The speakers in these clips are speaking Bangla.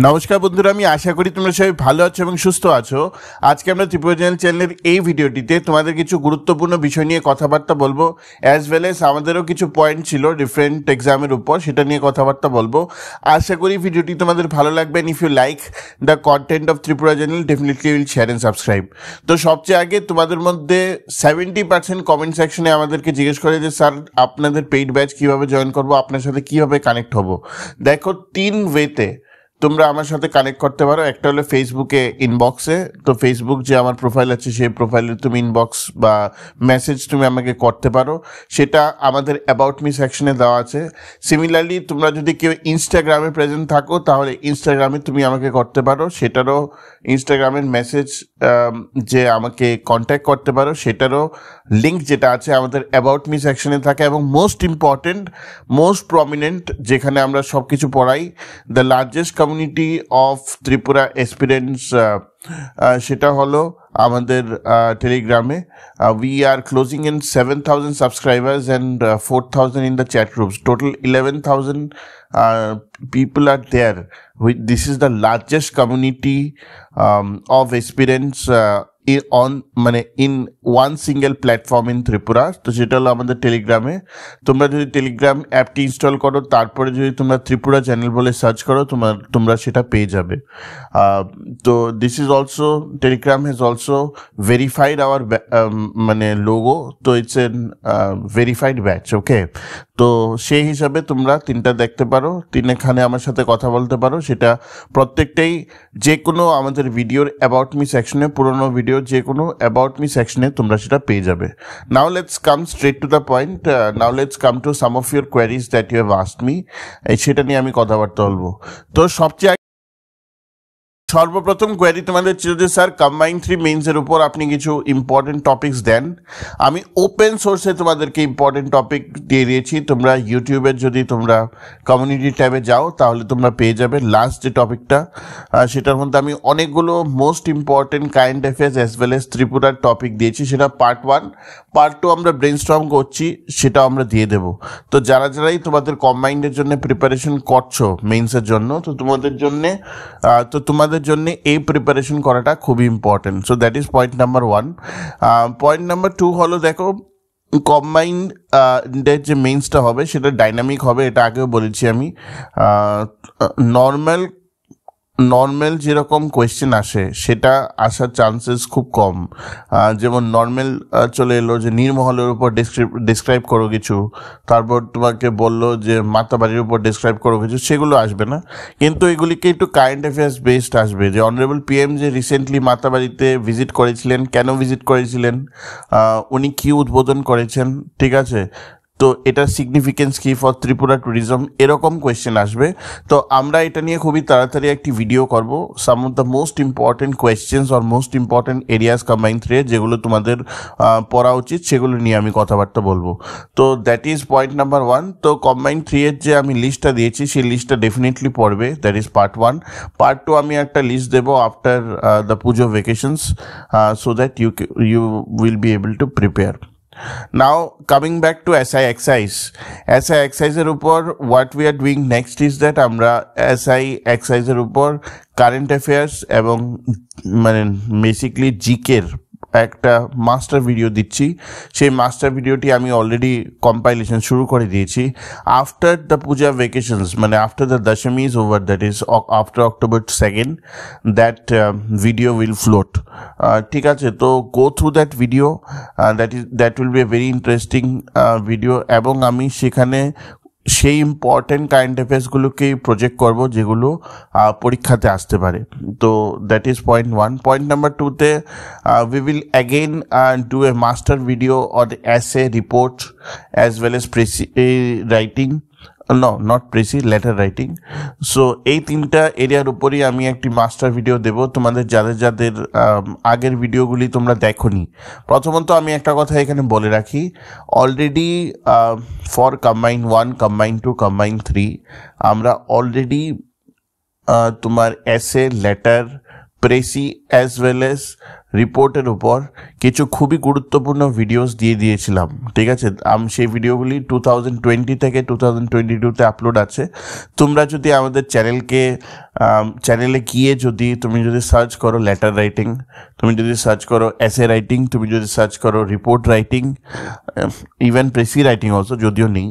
নমস্কার বন্ধুরা, আমি আশা করি তোমরা সবাই ভালো আছো এবং সুস্থ আছো। আজকে আমরা ত্রিপুরা চ্যানেলের এই ভিডিওটিতে তোমাদের কিছু গুরুত্বপূর্ণ বিষয় নিয়ে কথাবার্তা বলবো, অ্যাজ ওয়েল এস আমাদেরও কিছু পয়েন্ট ছিল ডিফারেন্ট এক্সামের উপর, সেটা নিয়ে কথাবার্তা বলবো। আশা করি ভিডিওটি তোমাদের ভালো লাগবে। If you like the content of Tripura channel, definitely will share and subscribe. তো সবচেয়ে আগে তোমাদের মধ্যে 70% কমেন্ট সেকশনে আমাদেরকে জিজ্ঞেস করে যে স্যার আপনাদের পেইড ব্যাচ কীভাবে জয়েন করবো, আপনার সাথে কীভাবে কানেক্ট হবো। দেখো, 3 ওয়েতে তোমরা আমার সাথে কানেক্ট করতে পারো। একটা হলো ফেসবুকে ইনবক্সে, তো ফেসবুক যে আমার প্রোফাইল আছে সেই প্রোফাইলে তুমি ইনবক্স বা মেসেজ তুমি আমাকে করতে পারো, সেটা আমাদের অ্যাবাউট মি সেকশনে দেওয়া আছে। সিমিলারলি তোমরা যদি কেউ ইনস্টাগ্রামে প্রেজেন্ট থাকো তাহলে ইনস্টাগ্রামে তুমি আমাকে করতে পারো, সেটারও ইনস্টাগ্রামের মেসেজ যে আমাকে কন্ট্যাক্ট করতে পারো সেটারও লিঙ্ক যেটা আছে আমাদের অ্যাবাউট মি সেকশনে থাকে। এবং মোস্ট ইম্পর্টেন্ট, মোস্ট প্রমিনেন্ট, যেখানে আমরা সব কিছু পড়াই, the largest community of Tripura experience, সেটা হলো আমাদের টেলিগ্রামে। We are closing in 7,000 subscribers and 4,000 in the chat rooms. Total 11,000 people are there. This is the largest community of experience in one single platform in Tripura. তো সেটা হলো আমাদের টেলিগ্রামে। তোমরা যদি টেলিগ্রাম অ্যাপটি ইনস্টল করো, তারপরে যদি তোমরা ত্রিপুরা চ্যানেল বলে সার্চ করো, তোমরা সেটা পেয়ে যাবে। তো this is also, Telegram has also verified our logo, তো it's an verified batch. Okay, তো সেই হিসাবে তোমরা 3টা দেখতে পারো, 3খানে আমার সাথে কথা বলতে পারো। সেটা প্রত্যেকটাই যে কোনো আমাদের ভিডিওর অ্যাবাউট মি সেকশনে, পুরোনো ভিডিওর যে কোনো অ্যাবাউট মি সেকশনে তোমরা সেটা পেয়ে যাবে। Now let's come straight to the point. Now let's come to some of your queries that you have asked me. সেটা নিয়ে আমি কথাবার্তা বলবো। তো সবচেয়ে সর্বপ্রথম কোয়ারি তোমাদের ছিল যে স্যার কম্বাইন 3 মেইনসের উপর আপনি কিছু ইম্পর্টেন্ট টপিকস দেন। আমি ওপেন সোর্সে তোমাদেরকে ইম্পর্টেন্ট টপিক দিয়ে দিয়েছি। তোমরা ইউটিউবের যদি তোমরা কমিউনিটি ট্যাবে যাও তাহলে তোমরা পেয়ে যাবে লাস্ট যে টপিকটা, সেটার মধ্যে আমি অনেকগুলো most important current affairs as well as ত্রিপুরার টপিক দিয়েছি। সেটা পার্ট 1, পার্ট 2 আমরা ব্রেইনস্টর্ম করছি, সেটাও আমরা দিয়ে দেবো। তো যারাই তোমাদের কম্বাইন্ডের জন্য প্রিপারেশন করছো মেইনসের জন্য, তো তোমাদের জন্য এই প্রিপারেশন করাটা খুবই important. So that is point number 1। Point number 2 হলো, দেখো কম্বাইন্ডের যে মেইনসটা হবে সেটা ডাইনামিক হবে, এটা আগেও বলেছি আমি। নর্মাল যেরকম কোয়েশ্চেন আসে সেটা আসার চান্সেস খুব কম। যেমন নর্মাল চলে এলো যে নীরমহলের উপর ডিসক্রাইব করো কিছু, তারপর তোমাকে বললো যে মাতাবাড়ির উপর ডিসক্রাইব করো কিছু, সেগুলো আসবে না। কিন্তু এগুলিকে একটু কারেন্ট অ্যাফেয়ার্স বেসড আসবে, যে অনারেবল পিএম যে রিসেন্টলি মাতাবাড়িতে ভিজিট করেছিলেন, কেন ভিজিট করেছিলেন, উনি কী উদ্বোধন করেছেন, ঠিক আছে, তো এটার সিগনিফিকেন্স কী ফর ত্রিপুরা ট্যুরিজম, এরকম কোয়েশ্চেন আসবে। তো আমরা এটা নিয়ে খুবই তাড়াতাড়ি একটি ভিডিও করব, some of the most important questions or most important areas combine 3, যেগুলো তোমাদের পড়া উচিত, সেগুলো নিয়ে আমি কথাবার্তা বলবো। তো দ্যাট ইজ পয়েন্ট নাম্বার 1। তো কম্বাইন 3 এর যে আমি লিস্টটা দিয়েছি সেই লিস্টটা ডেফিনেটলি পড়বে, দ্যাট ইজ পার্ট 1। পার্ট 2 আমি একটা লিস্ট দেবো after the puja vacations, so that you will be able to prepare. Now coming back to SI exercises উপর what we are doing next is that আমরা SI exercises উপর কারেন্ট অ্যাফেয়ার্স এবং বেসিকলি জিকের একটা মাস্টার ভিডিও দিচ্ছি। সেই মাস্টার ভিডিওটি আমি অলরেডি কম্পাইলেশন শুরু করে দিয়েছি। After the Puja vacations, after the Dashami is over, that is after October 2, that video will float. ঠিক আছে, তো go through that video, that will B a very interesting video. এবং আমি সেখানে সেই ইম্পর্টেন্ট কারেন্ট অ্যাফেয়ার্সগুলোকেই প্রজেক্ট করব যেগুলো পরীক্ষাতে আসতে পারে। তো that is point 1। Point number 2তে we will again do a master video on essay, report as well as writing, not precis, letter writing. So এই 3টা এরিয়ার উপরই আমি একটি মাস্টার ভিডিও দেব তোমাদের, যাদের আগের ভিডিওগুলি তোমরা দেখোনি। প্রথমত আমি একটা কথা এখানে বলে রাখি, already for combine 1, combine 2, combine 3 আমরা অলরেডি তোমার essay, letter, precis as well as রিপোর্টের উপর কিছু খুবই গুরুত্বপূর্ণ ভিডিওস দিয়ে দিয়েছিলাম, ঠিক আছে। সেই ভিডিওগুলি 2020 থেকে 2022-তে আপলোড আছে। তোমরা যদি আমাদের চ্যানেলে গিয়ে তুমি যদি সার্চ করো লেটার রাইটিং, তুমি যদি সার্চ করো এসে রাইটিং, তুমি যদি সার্চ করো report writing, even precis writing also যদিও নেই,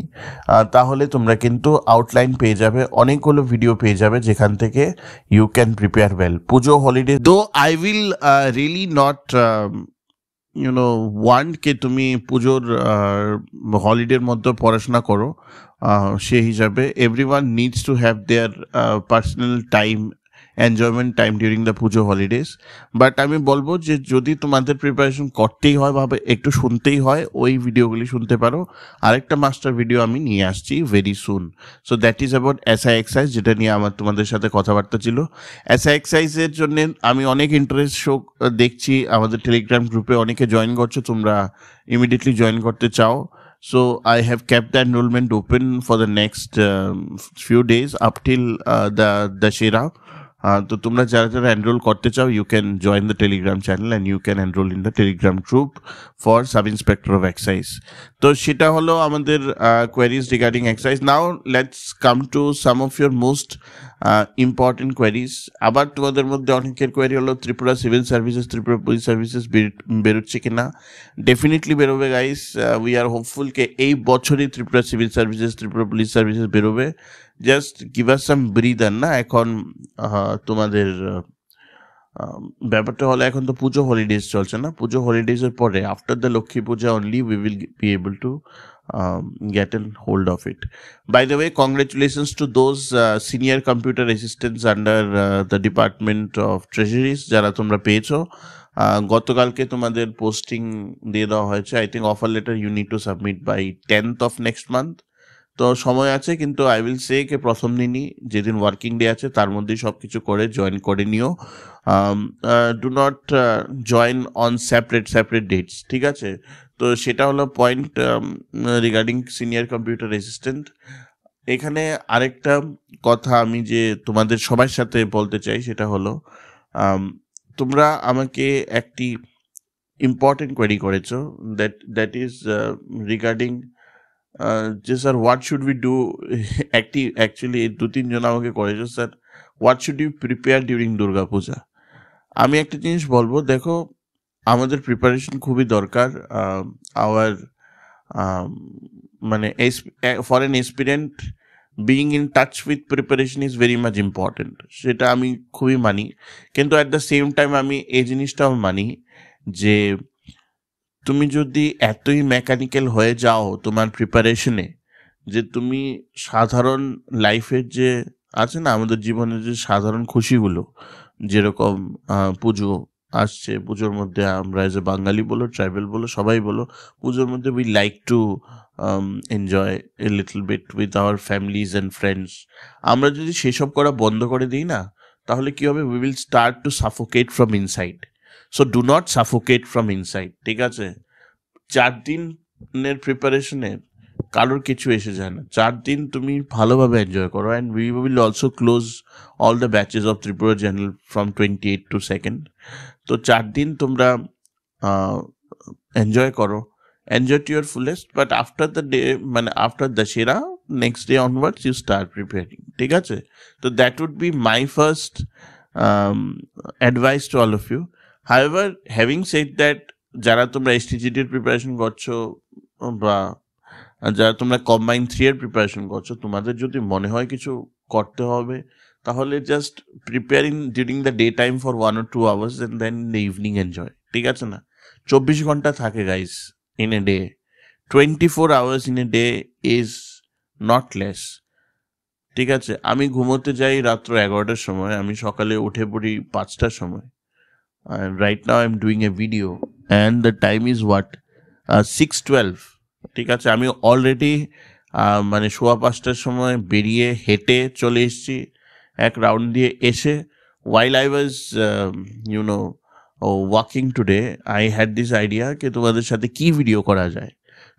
তাহলে তোমরা কিন্তু আউটলাইন পেয়ে যাবে, অনেকগুলো ভিডিও পেয়ে যাবে যেখান থেকে you can prepare well. Puja holiday though I will really not want কে তুমি পুজোর হলিডের মধ্যে পড়াশোনা করো। সেই হিসাবে everyone needs to have their personal time, enjoyment time during the Puja holidays. But আমি বলবো যে যদি তোমাদের প্রিপারেশন করতেই হয় বা একটু শুনতেই হয়, ওই ভিডিওগুলি শুনতে পারো। আরেকটা মাস্টার ভিডিও আমি নিয়ে আসছি very soon. So that is about SI exercise, যেটা নিয়ে আমার তোমাদের সাথে কথাবার্তা ছিল। এসআই এক্সারসাইজের জন্য আমি অনেক ইন্টারেস্ট শো দেখছি, আমাদের টেলিগ্রাম গ্রুপে অনেকে জয়েন করছো, তোমরা ইমিডিয়েটলি জয়েন করতে চাও। So I have kept the enrollment open for the next few days up till the Dashera. তো তোমরা যারা এনরোল করতে চাও, you can join the Telegram channel and you can enrol in the Telegram group for sub inspector of excise. তো সেটা হলো আমাদের queries regarding excise. Now let's come to some of your most important queries. আবার তোমাদের মধ্যে অনেকের কোয়ারি হলো Tripura civil services, Tripura police services বেরোচ্ছে কিনা। ডেফিনেটলি বেরোবে গাইস, উই আর হোপফুল কে এই বছরই Tripura civil services, Tripura police services বেরোবে। জাস্ট গিভ আস সাম ব্রিদার না। এখন তোমাদের ব্যাপারটা হলো, এখন তো পুজো হলিডেজ চলছে না, পুজো হলিডেজের পরে after the Lakshmi Puja only we will be able two get a hold of it. By the way, congratulations to those senior computer assistants under the Department of Treasuries যারা তোমরা পেয়েছো। গতকালকে তোমাদের পোস্টিং দিয়ে দেওয়া হয়েছে। I think offer letter you need to submit by 10th of next month। তো সময় আছে, কিন্তু আই উইল সে কে প্রথম দিনই যেদিন ওয়ার্কিং ডে আছে তার মধ্যেই সব কিছু করে জয়েন করে নিও। Do not join on separate dates, ঠিক আছে। তো সেটা হলো point regarding senior computer assistant. এখানে আরেকটা কথা আমি যে তোমাদের সবার সাথে বলতে চাই, সেটা হলো তোমরা আমাকে একটি ইম্পর্টেন্ট কোয়েরি করেছো, দ্যাট ইজ রিগার্ডিং যে sir what should we do. Actually 2-3 জন আমাকে করেছো, sir what should you prepare during Durga Puja. আমি একটা জিনিস বলবো, দেখো আমাদের প্রিপারেশন খুবই দরকার। আওয়ার মানে for an experienced being in touch with preparation is very much important, সেটা আমি খুবই মানি। কিন্তু অ্যাট দ্য সেম টাইম আমি এই জিনিসটাও মানি যে তুমি যদি এতই মেকানিক্যাল হয়ে যাও তোমার প্রিপারেশনে, যে তুমি সাধারণ লাইফের যে আছে না, আমাদের জীবনের যে সাধারণ খুশিগুলো, যেরকম পুজো আসছে, পুজোর মধ্যে আমরা এজ এ বাঙালি বলো, ট্রাইবেল বলো, সবাই বলো, পুজোর মধ্যে we like to enjoy a little bit with our families and friends. আমরা যদি সেসব করা বন্ধ করে দিই না, তাহলে কি হবে, we will start to suffocate from inside. So do not suffocate from inside, ঠিক আছে। 4 দিনের প্রিপারেশনের কারোর কিছু এসে যায় না। 4 দিন তুমি ভালোভাবে এনজয় করো, and we will also close all the batches of Tripura channel from 28 to 2nd। তো 4 দিন তোমরা এনজয় করো, enjoy to your fullest. But after the day, মানে after Dussehra, next day onwards you start preparing, ঠিক আছে। তো that would be my first advice to all of you. However, having said that, যারা তোমরা এসটিজিডির প্রিপারেশন করছো বা যারা তোমরা কম্বাইন 3 এর প্রিপারেশন করছো, তোমাদের যদি মনে হয় কিছু করতে হবে, তাহলে just preparing during the day time for 1 or 2 hours and then in the evening enjoy, ঠিক আছে না। 24 ঘন্টা থাকে guys in a day, 24 hours in a day is not less, ঠিক আছে। আমি ঘুমোতে যাই রাত্র 11টার সময়, আমি সকালে উঠে পড়ি 5টার সময়। And right now I'm doing a video and the time is what 6:12, ঠিক আছে। আমি অলরেডি মানে 5:15টার সময় বেরিয়ে হেঁটে চলে এসেছি, এক রাউন্ড দিয়ে এসে, while I was walking today, I had this idea যে তোমাদের সাথে কি ভিডিও করা যায়।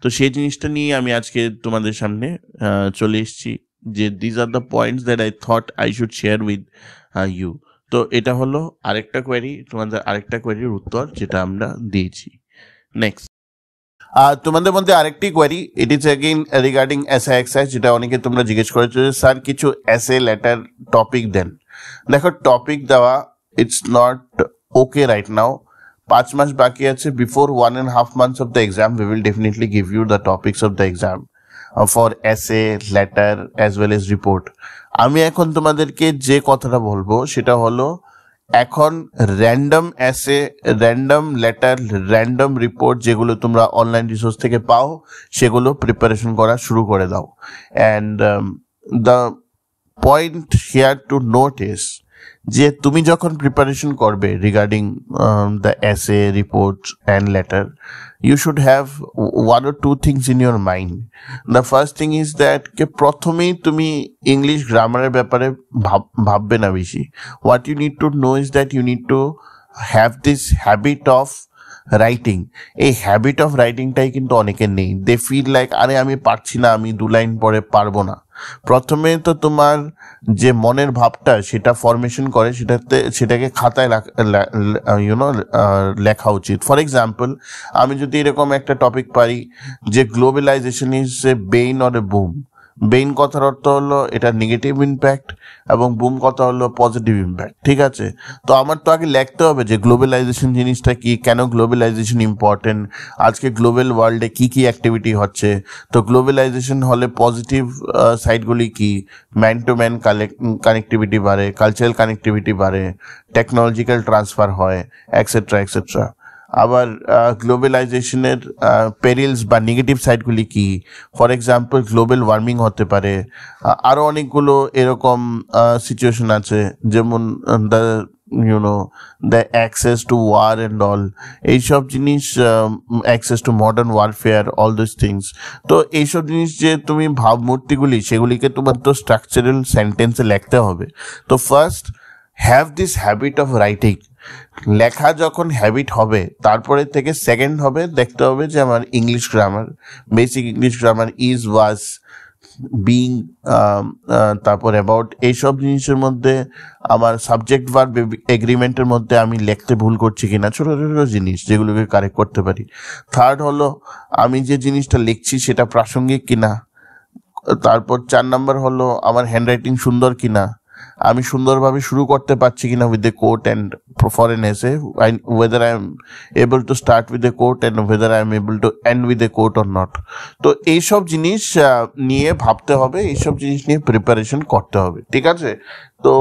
তো সেই জিনিসটা নিয়ে আমি আজকে তোমাদের সামনে চলে এসেছি, যে these are the points that I thought I should share with you. তো এটা হলো আরেকটা কোয়েরি, তোমাদের আরেকটা কোয়েরির উত্তর যেটা আমরা দিয়েছি। নেক্সট, তোমাদের মধ্যে আরেকটি query, it is again regarding SA exercise, যেটা অনেকে তোমরা জিজ্ঞেস করেছো যে স্যার কিছু এসএ লেটার টপিক দেন। দেখো, টপিক দেওয়া it's not okay right now. 5 মাস বাকি আছে, before 1.5 months of the exam we will definitely give you the topics of the exam for essay, letter as well as report. আমি এখন তোমাদেরকে যে কথাটা বলবো সেটা হলো, এখন র্যান্ডম এসে, র্যান্ডম লেটার, র্যান্ডম রিপোর্ট যেগুলো তোমরা অনলাইন রিসোর্স থেকে পাও সেগুলো প্রিপারেশন করা শুরু করে দাও। And the point here to note is যে তুমি যখন প্রিপারেশন করবে regarding the essay, report and letter, you should have 1 or 2 things in your mind. The first thing is that কে প্রথমেই তুমি ইংলিশ গ্রামারের ব্যাপারে ভাববে না বেশি। What you need to know is that you need to have this habit of writing. এই হ্যাবিট অফ রাইটিংটাই কিন্তু অনেকের নেই। দে ফিল লাইক আরে আমি পারছি না, আমি 2 লাইন পরে পারবো না। প্রথমে তো তোমার যে মনের ভাবটা সেটা ফরমেশন করে, সেটাকে খাতায় লেখা উচিত। ফর এক্সাম্পল, আমি যদি এরকম একটা টপিক পারি যে globalisation is a bane or a boon. Bane কথার অর্থ হলো এটা নেগেটিভ ইম্প্যাক্ট এবং বুম কথা হলো পজিটিভ ইম্প্যাক্ট, ঠিক আছে? তো আমার তো আগে লিখতে হবে যে গ্লোবালাইজেশন জিনিসটা কি, কেন গ্লোবালাইজেশন ইম্পর্টেন্ট, আজকে গ্লোবাল ওয়ার্ল্ডে কি কি অ্যাক্টিভিটি হচ্ছে। তো গ্লোবালাইজেশন হলে পজিটিভ সাইডগুলি কি, ম্যান টু ম্যান কানেক্টিভিটি বাড়ে, কালচারাল কানেক্টিভিটি বাড়ে, টেকনোলজিক্যাল ট্রান্সফার হয়, এক্সেট্রা এক্সেট্রা। আবার গ্লোবালাইজেশনের পেরিলস বা নেগেটিভ সাইডগুলি কি, ফর এক্সাম্পল গ্লোবাল ওয়ার্মিং হতে পারে। আরও অনেকগুলো এরকম সিচুয়েশন আছে, যেমন the access to war and all, এইসব জিনিস, access to modern warfare, all those things. তো এইসব জিনিস যে তুমি ভাবমূর্তিগুলি, সেগুলিকে তোমার তো স্ট্রাকচারাল সেন্টেন্সে লিখতে হবে। তো first have this habit of writing. লেখা যখন হ্যাবিট হবে, তারপরে থেকে সেকেন্ড হবে দেখতে হবে যে আমার English grammar, basic English grammar, is, was, being, তারপর অ্যাবাউট, এইসব জিনিসের মধ্যে আমার সাবজেক্ট ভার্ব এগ্রিমেন্টের মধ্যে আমি লিখতে ভুল করছি কিনা, ছোটো ছোটো জিনিস যেগুলোকে কারেক্ট করতে পারি। থার্ড হলো আমি যে জিনিসটা লিখছি সেটা প্রাসঙ্গিক কিনা। তারপর 4 নম্বর হলো আমার হ্যান্ডরাইটিং সুন্দর কিনা, আমি সুন্দরভাবে শুরু করতে পারছি কিনা with the quote and for an essay, whether I am able to start with the quote and whether I am able to end with the quote or not. তো এইসব জিনিস নিয়ে ভাবতে হবে, এইসব জিনিস নিয়ে প্রিপারেশন করতে হবে, ঠিক আছে? তো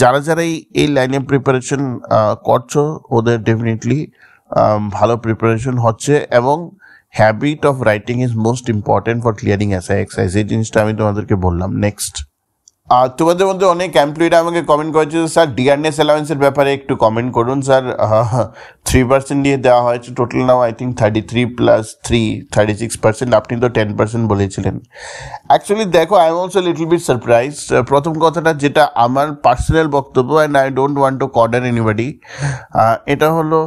যারা যারা এই লাইনে প্রিপারেশন করছো ওদের ডেফিনেটলি ভালো প্রিপারেশন হচ্ছে, এবং habit of writing is most important for clearing SI exercise. এই জিনিসটা আমি তোমাদেরকে বললাম। নেক্সট, তোমাদের মধ্যে অনেক এমপ্লয়িরা আমাকে কমেন্ট করেছে স্যার ডিয়ারনেস অ্যালাউন্সের ব্যাপারে একটু কমেন্ট করুন স্যার। 3% দিয়ে দেওয়া হয়েছে, টোটাল নাও আই থিঙ্ক 33 + 3 36%। আপনি তো 10% বলেছিলেন। অ্যাকচুয়ালি দেখো, I am also little bit surprise. প্রথম কথাটা যেটা আমার পার্সোনাল বক্তব্য, and I don't want to corner anybody, এটা হলো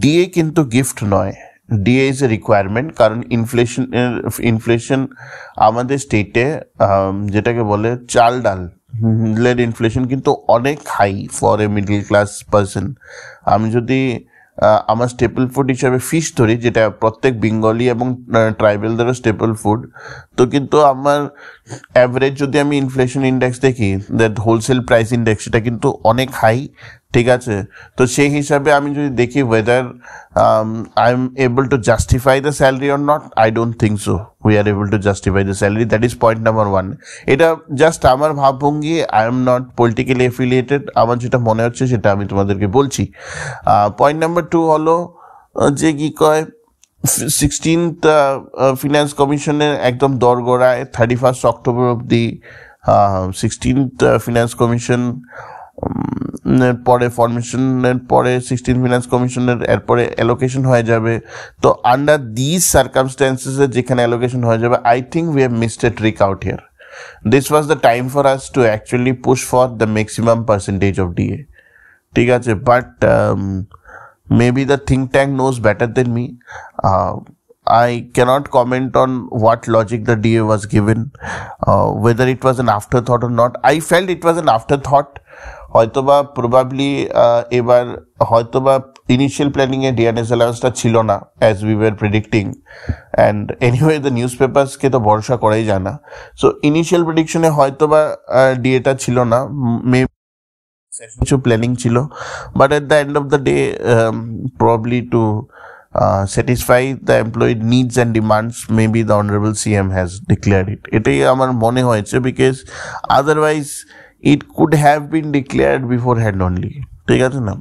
ডিএ কিন্তু গিফট নয়, ডিএ ইজ এ রিকোয়ারমেন্ট। কারণ ইনফ্লেশন আমাদের স্টেটে যেটাকে বলে চাল ডালের ইনফ্লেশন কিন্তু অনেক high for a middle class person. আমি যদি আমার স্টেপল ফুড হিসাবে ফিশ ধরি, যেটা প্রত্যেক বেঙ্গলি এবং ট্রাইবেলদেরও স্টেপল ফুড, তো কিন্তু আমার অ্যাভারেজ যদি আমি ইনফ্লেশন ইন্ডেক্স দেখি, দ্যাট হোলসেল প্রাইস ইন্ডেক্স, সেটা কিন্তু অনেক হাই, ঠিক আছে? তো সেই হিসাবে আমি যদি দেখি whether I am able to justify the salary or not, I don't think so we are able to justify the salary. That is point number 1। এটা জাস্ট আমার ভাবভঙ্গি, I am not politically affiliated, আমার যেটা মনে হচ্ছে সেটা আমি তোমাদেরকে বলছি। পয়েন্ট নাম্বার 2 হলো যে কি কয়, 16th ফিনান্স কমিশনের একদম দরগোড়ায় 31 অক্টোবর অবধি 16th ফিনান্স কমিশন পরে ফরমেশনের পরে 16th ফিনান্স কমিশনের এরপরে অ্যালোকেশন হয়ে যাবে। তো আন্ডার দিস সার্কামস্ট্যান্সেসে যেখানে অ্যালোকেশন হয়ে যাবে, I think we have missed A trick out here. This was the time for us to actually push for the maximum percentage of DA, ঠিক আছে? But maybe the think tank knows better than me. I cannot comment on what logic the DA was given, whether it was an afterthought or not. I felt it was an afterthought হয়তোবা প্রবাবলি এবার হয়তোবা ইনিশিয়াল প্ল্যানিংয়ে ডিএনএস অ্যালাউন্সটা ছিল না as we were predicting, and anyway the news পেপার্সকে তো ভরসা করাই যায় না। সো ইনিশিয়াল প্রেডিকশনে হয়তোবা ডিএটা ছিল না, কিছু প্ল্যানিং ছিল, but at the end of the day probably to satisfy the employee needs and demands, maybe the honorable CM has declared it. এটাই আমার মনে হয়েছে, because otherwise it could have been declared beforehand only, ঠিক আছে না,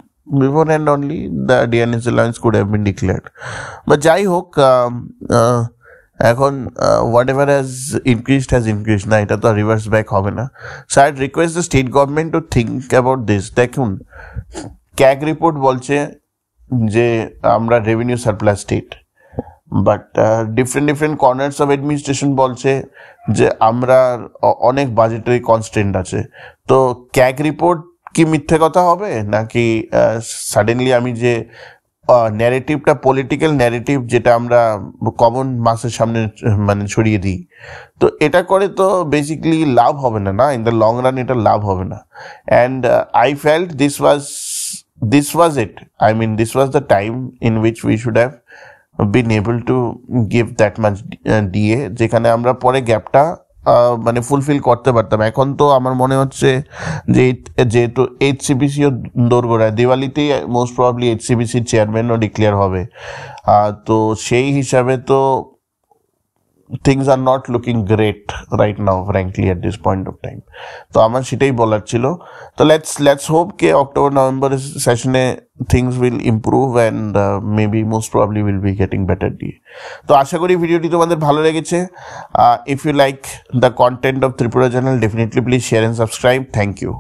beforehand only the DNS allowance could have been declared. But যাই হোক, এখন whatever has increased না, এটা তো রিভার্স ব্যাক হবে না। So I request the state government to think about this. দেখুন, ক্যাগ রিপোর্ট বলছে যে আমরা revenue surplus state, but different corners of administration বলছে যে আমরা অনেক বাজেটারি কনস্ট্রেন্ট আছে। তো ক্যাগ রিপোর্ট কি মিথ্যে কথা হবে, নাকি সাডেনলি আমি যে ন্যারেটিভটা, পলিটিক্যাল ন্যারেটিভ যেটা আমরা কমন মাসের সামনে মানে ছড়িয়ে দিই, তো এটা করে তো বেসিক্যালি লাভ হবে না, ইন দ্য লং রান এটা লাভ হবে না। And I felt this was it. I mean, this was the time in which we should have been able to give that much DA, যেখানে আমরা পরে গ্যাপটা মানে ফুলফিল করতে পারতাম। এখন তো আমার মনে হচ্ছে যে যেহেতু এইচসিবিসিও দোরগোড়ায়, দিওয়ালিতেই মোস্ট প্রবাবলি এইচসিবিসির চেয়ারম্যানও ডিক্লেয়ার হবে, তো সেই হিসাবে তো things are not looking great right now, frankly, at this point of time. তো আমার সেটাই বলার ছিল। তো let's hope K October November সেশনে things will improve and maybe most probably will be getting better DA. তো আশা করি ভিডিওটি তোমাদের ভালো লেগেছে। If you like the content of Tripura Journal, definitely please share and subscribe. Thank you.